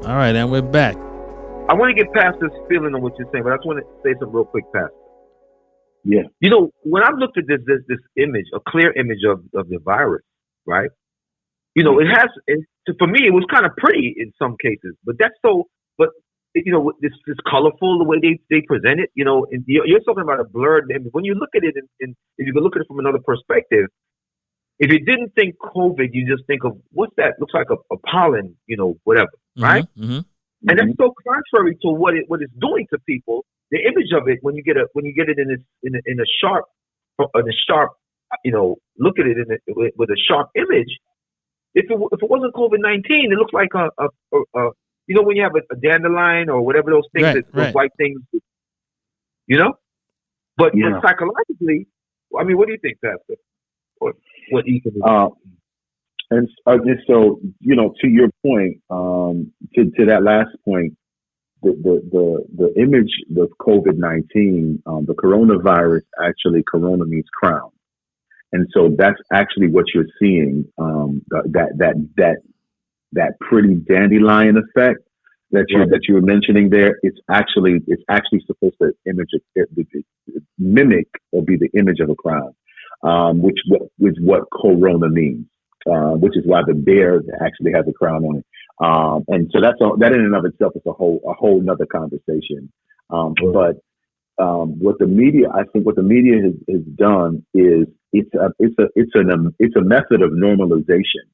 All right, and we're back. I want to get past this feeling of what you're saying, but I just want to say something real quick past. Yeah. You know, when I've looked at this image, a clear image of the virus, right? You know, for me, it was kind of pretty in some cases, but you know, this colorful the way they present it. You know, and you're talking about a blurred image. When you look at it, if you can look at it from another perspective, if you didn't think COVID, you just think of what's that? Looks like a pollen, you know, whatever, right? Mm-hmm. And that's so contrary to what it's doing to people. The image of it when you get it in a sharp, you know, look at it with a sharp image. If it wasn't COVID-19, it looks like a you know, when you have a dandelion or whatever those things, those white things, you know. But psychologically, I mean, what do you think, Pastor? What you can do? And so, you know, to your point, to that last point, the image of COVID-19, the coronavirus, actually, corona means crown, and so that's actually what you're seeing. That pretty dandelion effect that you were mentioning there. It's actually supposed to mimic or be the image of a crown, which is what corona means. Which is why the bear actually has a crown on it, and so that in and of itself is a whole nother conversation. But what the media has done is it's a method of normalization,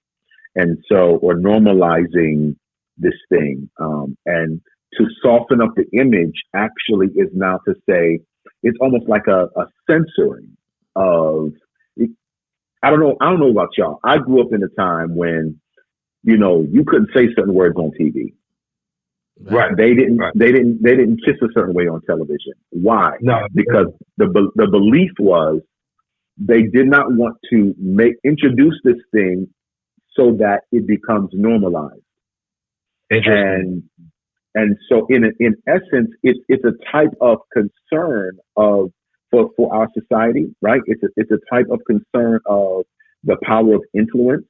and so or normalizing this thing, and to soften up the image actually is now to say it's almost like a censoring of. I don't know about y'all. I grew up in a time when, you know, you couldn't say certain words on TV. Right. They didn't kiss a certain way on television. Why? No. Because the belief was they did not want to introduce this thing so that it becomes normalized. And so in essence, it's a type of concern for our society, right? It's a type of concern of the power of influence,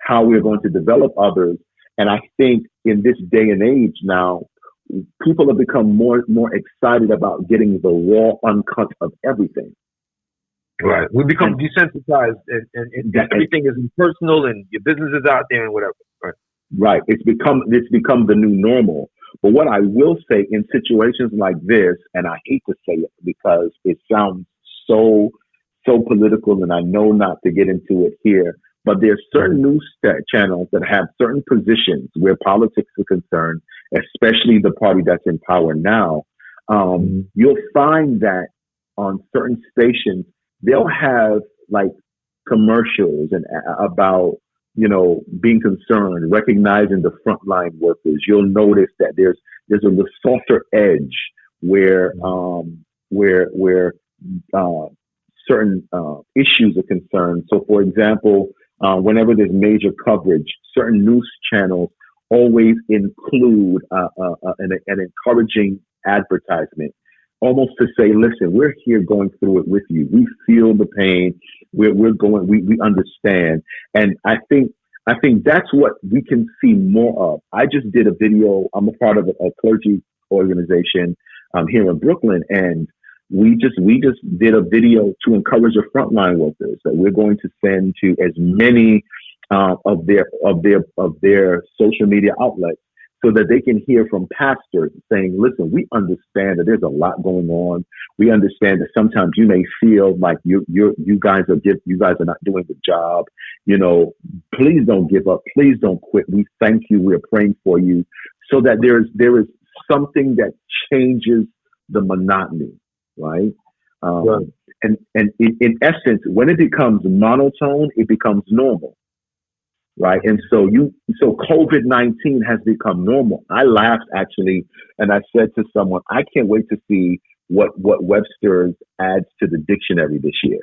how we're going to develop others. And I think in this day and age now, people have become more excited about getting the raw uncut of everything. Right. We become desensitized and everything is impersonal and your business is out there and whatever. Right. Right. It's become the new normal. But what I will say in situations like this, and I hate to say it because it sounds so political, and I know not to get into it here, but there's certain news channels that have certain positions where politics are concerned, especially the party that's in power now. You'll find that on certain stations, they'll have like commercials and about, you know, being concerned, recognizing the frontline workers. You'll notice that there's a softer edge where certain issues are concerned. So, for example, whenever there's major coverage, certain news channels always include an encouraging advertisement, almost to say, "Listen, we're here going through it with you. We feel the pain. We understand." And I think that's what we can see more of. I just did a video. I'm a part of a clergy organization here in Brooklyn, and we just did a video to encourage the frontline workers that we're going to send to as many of their social media outlets, so that they can hear from pastors saying, "Listen, we understand that there's a lot going on. We understand that sometimes you may feel like you guys are not doing the job. You know, please don't give up. Please don't quit. We thank you. We're praying for you," so that there is something that changes the monotony, right? Right. And in essence, when it becomes monotone, it becomes normal. Right. And so COVID-19 has become normal. I laughed actually, and I said to someone, I can't wait to see what Webster's adds to the dictionary this year.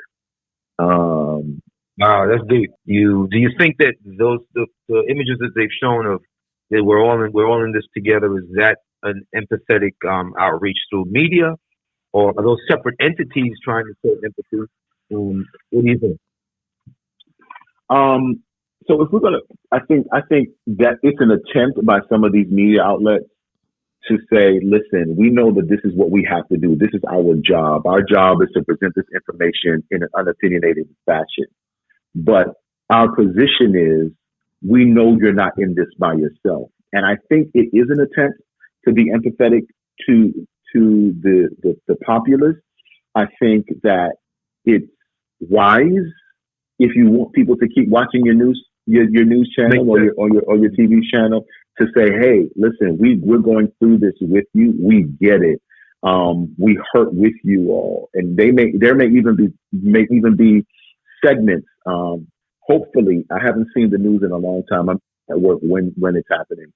Wow, that's deep. Do you think that the images that they've shown of that we're all in this together, is that an empathetic outreach through media, or are those separate entities trying to show empathy? What do you think? So if we're gonna, I think that it's an attempt by some of these media outlets to say, listen, we know that this is what we have to do. This is our job. Our job is to present this information in an unopinionated fashion. But our position is, we know you're not in this by yourself. And I think it is an attempt to be empathetic to the populace. I think that it's wise if you want people to keep watching your news channel or your TV channel, to say, hey, listen, we're going through this with you. We get it. We hurt with you all, and there may even be segments. Hopefully, I haven't seen the news in a long time. I'm at work when it's happening,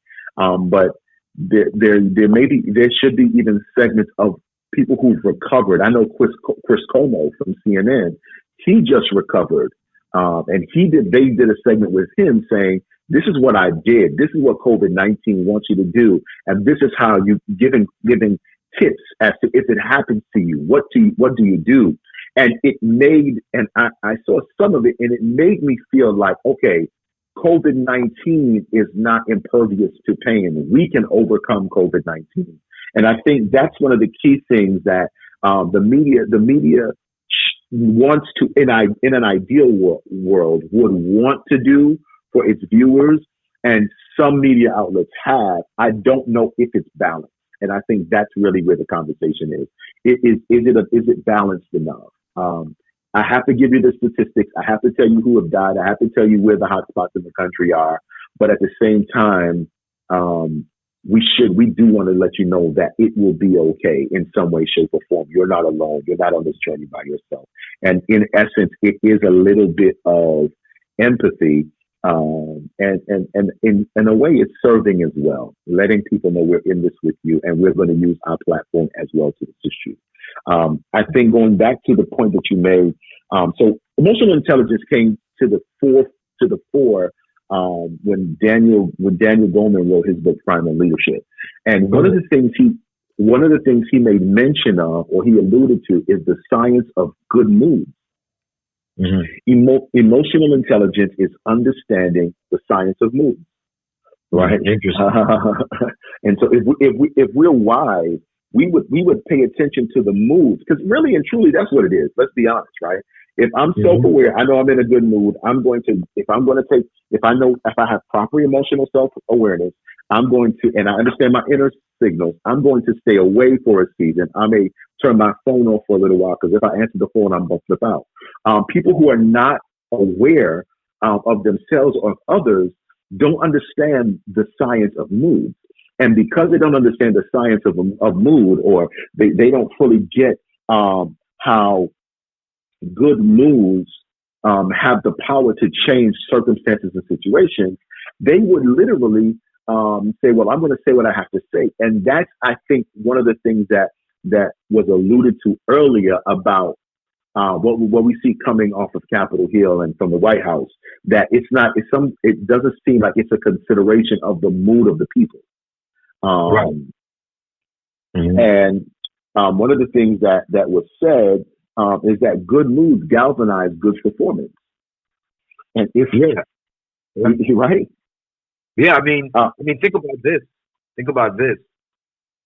but there should be even segments of people who've recovered. I know Chris Como from CNN. He just recovered, and they did a segment with him saying, this is what I did. This is what COVID-19 wants you to do, and this is how you giving tips as to if it happens to you, what do you do? And it made, and I saw some of it, and it made me feel like, okay, COVID-19 is not impervious to pain. We can overcome COVID-19. And I think that's one of the key things that the media wants to, in an ideal world, would want to do for its viewers. And some media outlets have. I don't know if it's balanced. And I think that's really where the conversation is. Is it balanced enough? I have to give you the statistics. I have to tell you who have died. I have to tell you where the hot spots in the country are. But at the same time, we do want to let you know that it will be okay in some way, shape, or form. You're not alone. You're not on this journey by yourself. And in essence, it is a little bit of empathy. And in a way, it's serving as well, letting people know we're in this with you, and we're going to use our platform as well to assist you. I think going back to the point that you made, so emotional intelligence came to the fore when Daniel Goleman wrote his book Primal Leadership, and one of the things he made mention of, or he alluded to, is the science of good mood. Mm-hmm. Emotional intelligence is understanding the science of mood, right? Interesting. And so if we're wise, we would pay attention to the moods, because really and truly that's what it is. Let's be honest, right? If I'm self-aware, I know I'm in a good mood. If I have proper emotional self-awareness, I'm going to, and I understand my inner signals, I'm going to stay away for a season. I may turn my phone off for a little while, because if I answer the phone, I'm going to flip out. People who are not aware of themselves or of others don't understand the science of mood. And because they don't understand the science of mood, or they don't fully get how good moods have the power to change circumstances and situations, they would literally say, well, I'm going to say what I have to say. And that's, I think, one of the things that was alluded to earlier about what we see coming off of Capitol Hill and from the White House, that it doesn't seem like it's a consideration of the mood of the people. Right. Mm-hmm. And one of the things that was said is that good moods galvanize good performance. And right? Yeah, I mean, think about this.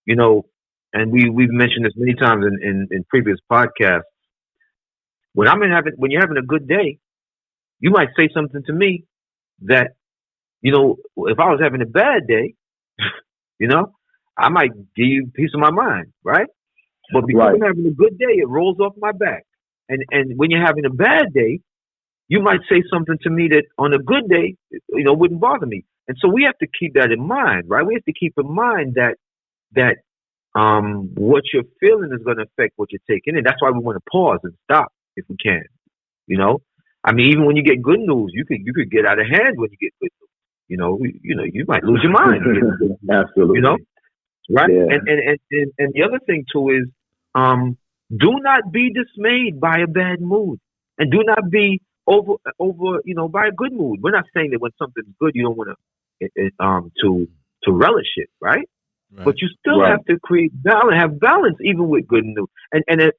You know, and we've mentioned this many times in previous podcasts. When you're having a good day, you might say something to me that, if I was having a bad day, I might give you a piece of my mind, right? But because I'm having a good day, it rolls off my back. And when you're having a bad day, you might say something to me that on a good day, wouldn't bother me. And so we have to keep that in mind, right? We have to keep in mind that what you're feeling is going to affect what you're taking in. That's why we want to pause and stop if we can. Even when you get good news, you could get out of hand when you get good news. You might lose your mind. Absolutely. Right? Yeah. And the other thing too is, do not be dismayed by a bad mood, and do not be over by a good mood. We're not saying that when something's good you don't want to relish it, right? But you still have to create balance, have balance even with good news. And the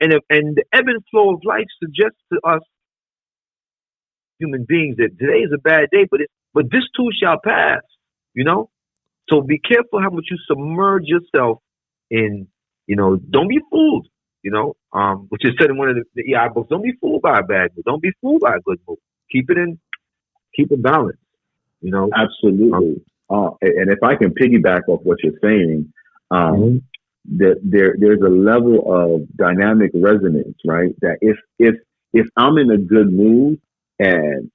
ebb and flow of life suggests to us, human beings that today is a bad day, but this too shall pass. You know, so be careful how much you submerge yourself in. You know, don't be fooled. You know, which is said in one of the EI books. Don't be fooled by a bad mood. Don't be fooled by a good mood. Keep it balanced. You know, absolutely. And if I can piggyback off what you're saying, that there's a level of dynamic resonance, right? That if I'm in a good mood, and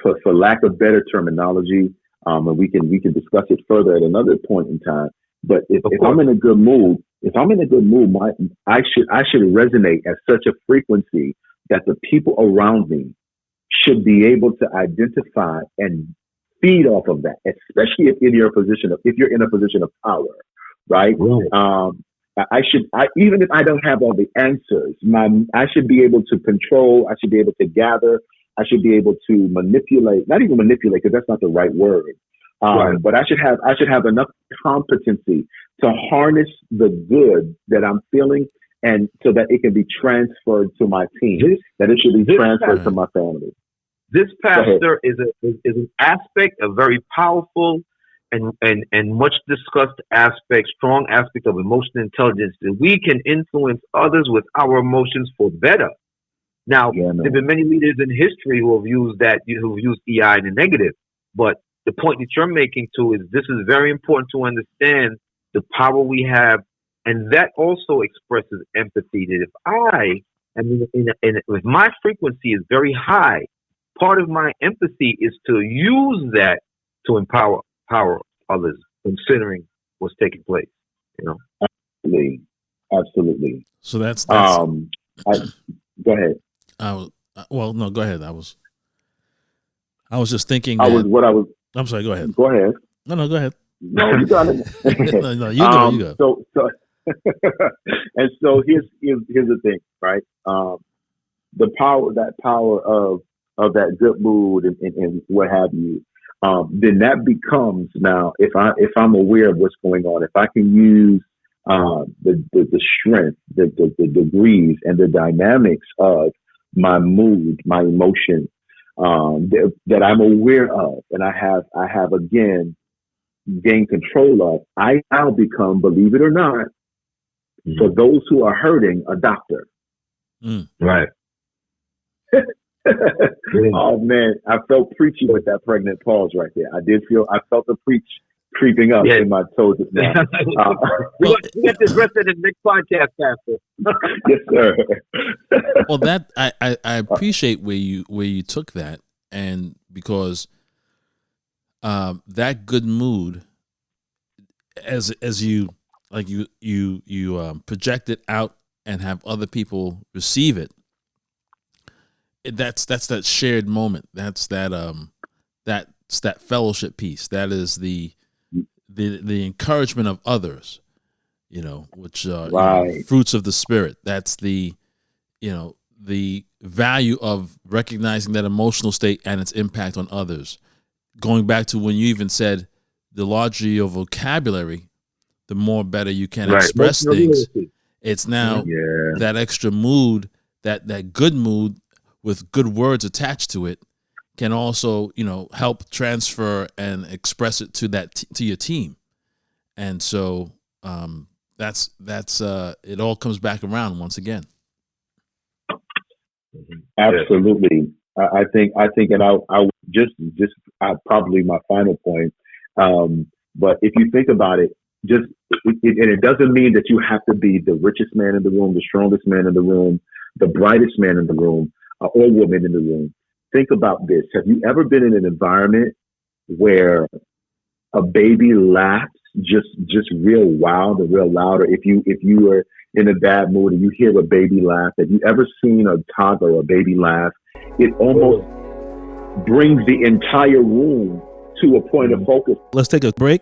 for lack of better terminology, and we can discuss it further at another point in time. But if I'm in a good mood, I should resonate at such a frequency that the people around me should be able to identify and feed off of that, especially if you're in a position of power, right? Even if I don't have all the answers, I should be able to control. I should be able to gather. I should be able to manipulate. Not even manipulate, because that's not the right word. But I should have enough competency to harness the good that I'm feeling, and so that it can be transferred to my team. That it should be transferred to my family. This, Pastor, is an aspect, a very powerful and much discussed aspect, strong aspect of emotional intelligence, that we can influence others with our emotions for better. Now, there have been many leaders in history who have used EI in the negative, but the point that you're making too is this is very important to understand the power we have, and that also expresses empathy. That if I am if my frequency is very high, part of my empathy is to use that to empower others, considering what's taking place. You know, absolutely. So that's go ahead. No, go ahead. I was just thinking. I'm sorry. Go ahead. Go ahead. No, go ahead. No, you got it. no, you go. You go. So and so here's the thing, right? The power of that good mood and what have you. Then that becomes, now if I'm aware of what's going on, if I can use the strength, the degrees and the dynamics of my mood, my emotion, that I'm aware of, and I have again gained control of, I now become, believe it or not, for those who are hurting, a doctor. Right. Oh man, I felt preachy with that pregnant pause right there. I felt the preach creeping up in my toes just now. We got to address it in the next podcast, Pastor. Yes, sir. Well, that I appreciate where you took that, and because that good mood, as you project it out and have other people receive it. That's that shared moment. That's that fellowship piece. That is the encouragement of others, which fruits of the spirit. That's the value of recognizing that emotional state and its impact on others. Going back to when you even said, the larger your vocabulary, the more better you can express things. It's now that extra mood, that good mood with good words attached to it, can also, help transfer and express it to your team. And so that's it all comes back around once again. Absolutely. I think, and I just probably my final point. But if you think about it, and it doesn't mean that you have to be the richest man in the room, the strongest man in the room, the brightest man in the room, or woman in the room. Think about this. Have you ever been in an environment where a baby laughs just real wild or real loud? Or if you are in a bad mood and you hear a baby laugh, have you ever seen a toddler or a baby laugh? It almost brings the entire room to a point of focus. Let's take a break.